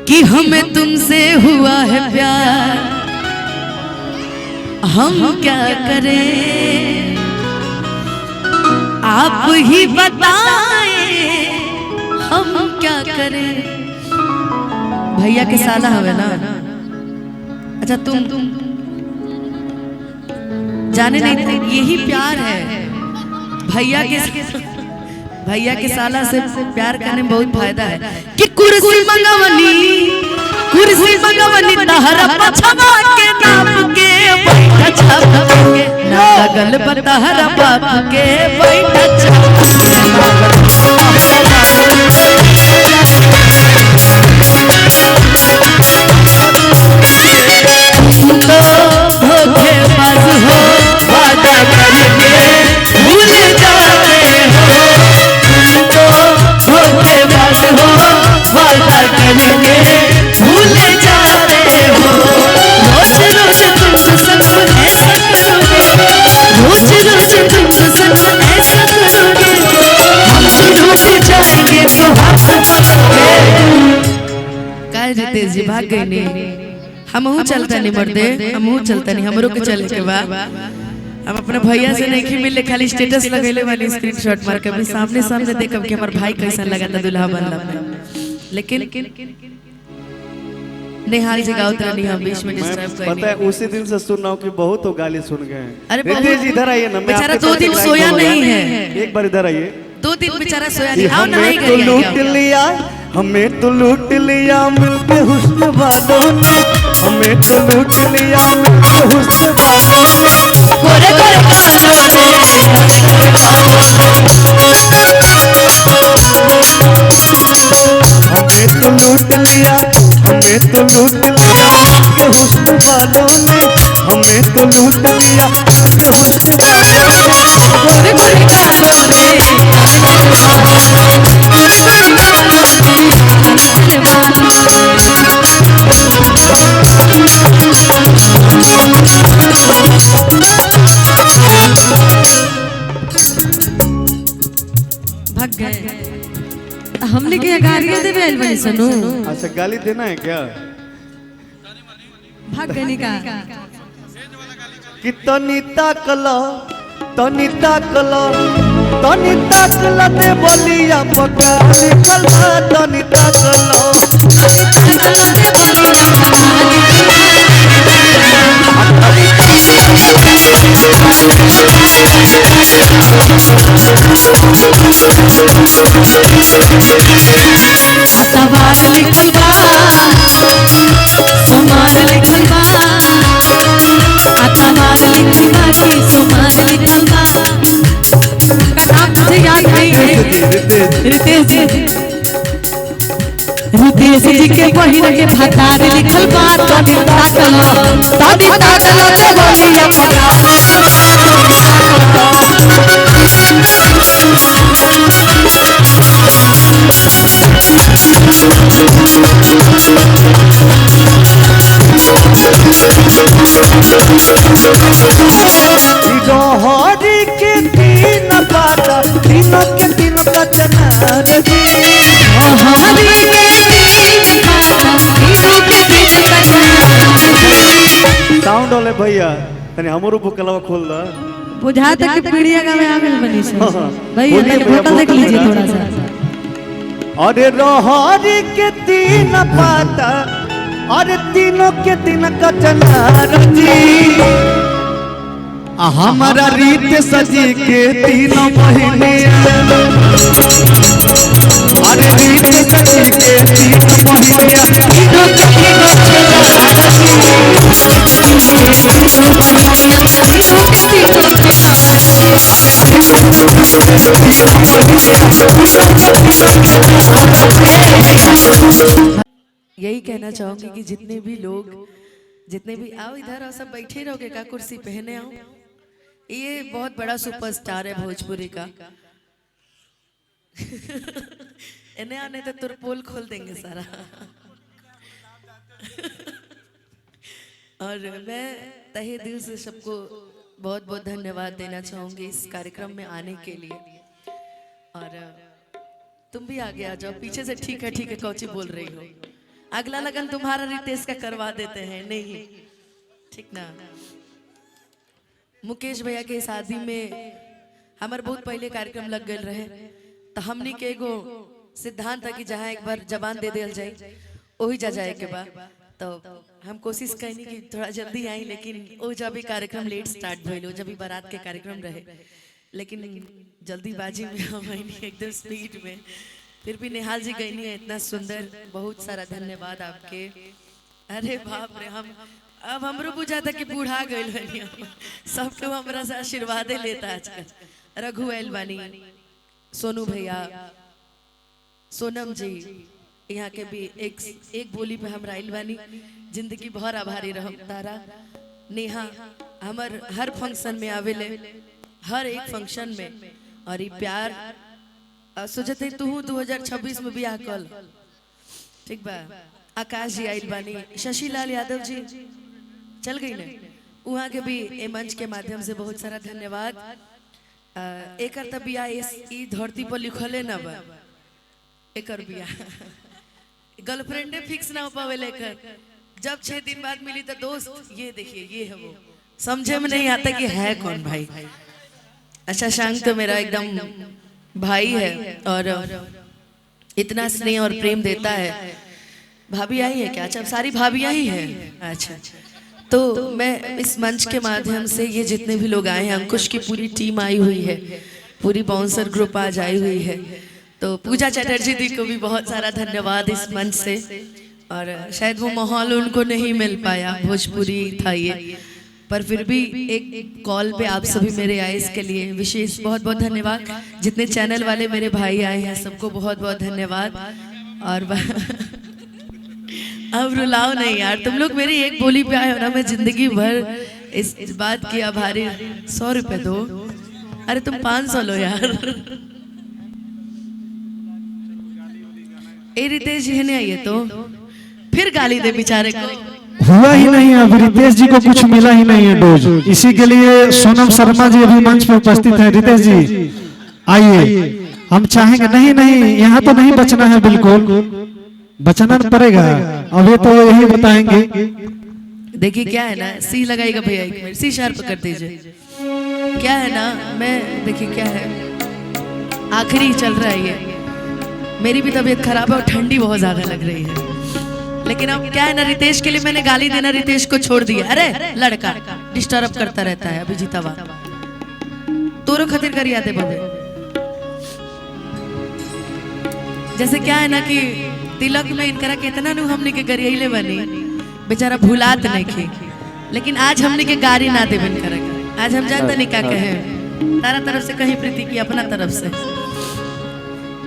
कि हमें तुमसे हुआ है प्यार, हम क्या करें आप ही बताएं, हम क्या करें। भैया के साला हवे ना। अच्छा तुम जाने नहीं थे, यही प्यार है। भैया के साला से प्यार करने में बहुत फायदा है। कि कुर्सी मंगवनी तहरा पछवा के नाप के बैठा छाप के ना लगल बतहरा बाप के बैठा छाप तो धोखेबाज हो वादा करके भूल जाते हो, धोखेबाज हो वादा करके भूल जाते हो। रोज रोज तुमसे संग ऐसा करोगे, रोज रोज तुमसे संग ऐसा करोगे, हम तो रुक जाएंगे तो काय रितेश जी भाग गए नहीं। हमहू चलता नहीं मर्दे, हमहू चलता नहीं, हमरो के चले के बा। हम अपने भैया से नहीं मिले, खाली स्टेटस लगेले वाली स्क्रीनशॉट मार के सामने सामने देखब कि हमार भाई कैसा लगा था दुल्हा बनला में। लेकिन निहाल जी गाउत रहनी हम बीच में डिस्टर्ब कर। पता है उसी दिन से सुन रहा हूँ कि बहुत तो गाली सुन गए। अरे रितेश जी इधर आइए ना, बेचारा 2 दिन सोया नहीं है। एक बार इधर आइए। 2 दिन बेचारा सोया नहीं। आओ ना, हमें तो लूट लिया, हमें तो लूट लिया मिलके हुस्न वालों ने, हमें तो लूट लिया मिलके हुस्न वालों ने, गोरे गोरे कानों हमें तो लूट लिया, हमें तो लूट लिया मिलके हुस्न वालों ने, हमें तो लूट लिया मिलके हुस्न वालों ने, गोरे गोरे भाग गए। हमने क्या गालियां देवे आइल बनी सनु। अच्छा गाली देना है क्या? भाग गए निका कि तनिता कला दे बोलिया पका निकलता तनिता कला सवार लिखल बा, सुमार लिखल बा, अतवार लिखल बा कि सुमार लिखल बा। का नाम मुझे याद नहीं है। रितेश जी के बहिन के भतार लिखल बा। तोदी ताकल ते बोलिया पका हरी के तीन पाता, तीनों के तीनों का चनार जी, हरी के तीन पाता, तीनों के तीन का चनार। साउंड वाले भैया तने हमरो बुकलवा खोल दा। बुझा तक के पीड़िया का में आगल बनी से भैया तने फोटो देख लीजिए थोड़ा सा। अरे रोहरी के तीन पाता, अरे तीनों के तीन का चनार जी, हमारा रीत सजी के तीनों महीने, अरे रीत सजी के तीनों महीने, तीनों के तीनों यही कहना चाहूंगी कि जितने भी आओ इधर आओ, सब बैठे रहोगे का कुर्सी पहने आओ। ये बहुत बड़ा सुपरस्टार है भोजपुरी का। इन्हें आने तो तुर पोल खोल देंगे सारा। और मैं तहे दिल से सबको बहुत बहुत धन्यवाद देना चाहूंगी इस कार्यक्रम में आने के लिए। और तुम भी आगे आ जाओ, पीछे से ठीक है कौची बोल रही हो। अगला लगन तुम्हारा रितेश का करवा देते हैं, नहीं ठीक ना। मुकेश भैया के शादी में हमारे बहुत पहले कार्यक्रम लग गए रहे, तो हमनी के एगो सिद्धांत है कि जहाँ एक बार जबान दे दिया जाए वही जा जाए के बाद, तो हम कोशिश कैनी कि थोड़ा जल्दी आई, लेकिन वो जब भी कार्यक्रम लेट स्टार्ट भइल, जब भी बारात के कार्यक्रम रहे, लेकिन जल्दीबाजी में हम आईनी एकदम स्पीड में। फिर भी निहाल जी गईनी है इतना सुंदर, बहुत सारा धन्यवाद आपके। अरे बाप रे, हम अब हमरो बुझा था कि बूढ़ा गइल बनी, सब तो हमरा से आशीर्वाद लेता आजकल। रघु आइल बानी, सोनू भैया, सोनम जी, यहाँ के भी एक बोली पे हमरा आइल बानी, जिंदगी भर आभारी रहम तारा। नेहा हमर हर फंक्शन में आवेले, हर एक फंक्शन में, और ये प्यार सोचते तू 2026 में बियाह कल, ठीक बा। आकाश जी आइल बानी, शशि लाल यादव जी चल गई ने, वहाँ के भी ए मंच के माध्यम से बहुत सारा धन्यवाद। एक बिया ई धरती पर लिखले ना बा, एक बिया गर्लफ्रेंडे फिक्स ना हो पावे, लेकर जब 6 दिन बाद मिली तो दोस्त ये देखिए ये है वो, समझे में नहीं आता कि है कौन भाई। अच्छा शांग तो मेरा एकदम भाई है और इतना स्नेह और प्रेम देता है। भाभी आई है क्या? अच्छा सारी भाभियां ही हैं। अच्छा तो मैं इस मंच के माध्यम से ये जितने भी लोग आए हैं, अंकुश की पूरी टीम आई हुई है, पूरी बाउंसर ग्रुप आज आई हुई है, तो पूजा चटर्जी दी को भी बहुत सारा धन्यवाद इस मंच से। और शायद वो माहौल उनको नहीं मिल पाया, भोजपुरी था ये, पर फिर भी एक कॉल पे आप सभी मेरे आए, इसके लिए विशेष बहुत बहुत धन्यवाद। जितने चैनल वाले मेरे भाई आए हैं सबको बहुत बहुत धन्यवाद। और अब रुलाओ नहीं यार, तुम लोग मेरी एक बोली पे आए हो ना, मैं जिंदगी भर इस बात की आभारी। 100 रुपए दो, अरे तुम 500 लो यार। ए रितेश जी ने आइए तो फिर गाली दे बेचारे को। हुआ ही नहीं, अभी रितेश जी को कुछ मिला ही नहीं है डोज, इसी के लिए सोनम शर्मा जी अभी मंच पे उपस्थित हैं। रितेश जी आइए, हम चाहेंगे। नहीं नहीं, यहाँ तो नहीं बचना है, बिल्कुल बचना पड़ेगा, अभी तो यही बताएंगे। देखिए क्या है ना, सी लगाएगा भैया, एक मिनट सी शार्प कर दीजिए। क्या है ना, मैं देखिए क्या है, आखिरी चल रहा है ये, मेरी भी तबीयत खराब है और ठंडी बहुत ज्यादा लग रही है, लेकिन अब क्या है ना, रितेश के लिए मैंने गाली देना रितेश को छोड़ दिया। अरे लड़का डिस्टर्ब करता रहता है, अभी जीतावा तोरो खातिर करिया दे बबे। जैसे क्या है ना कि तिलक में इनकरा कितना नु हमने के गरियले बनी, बेचारा भुलात नहीं खे, लेकिन आज हमने के गाड़ी ना देबन करे। आज हम जानते नहीं क्या कहे, तारा तरफ से कहीं प्रीति की अपना तरफ से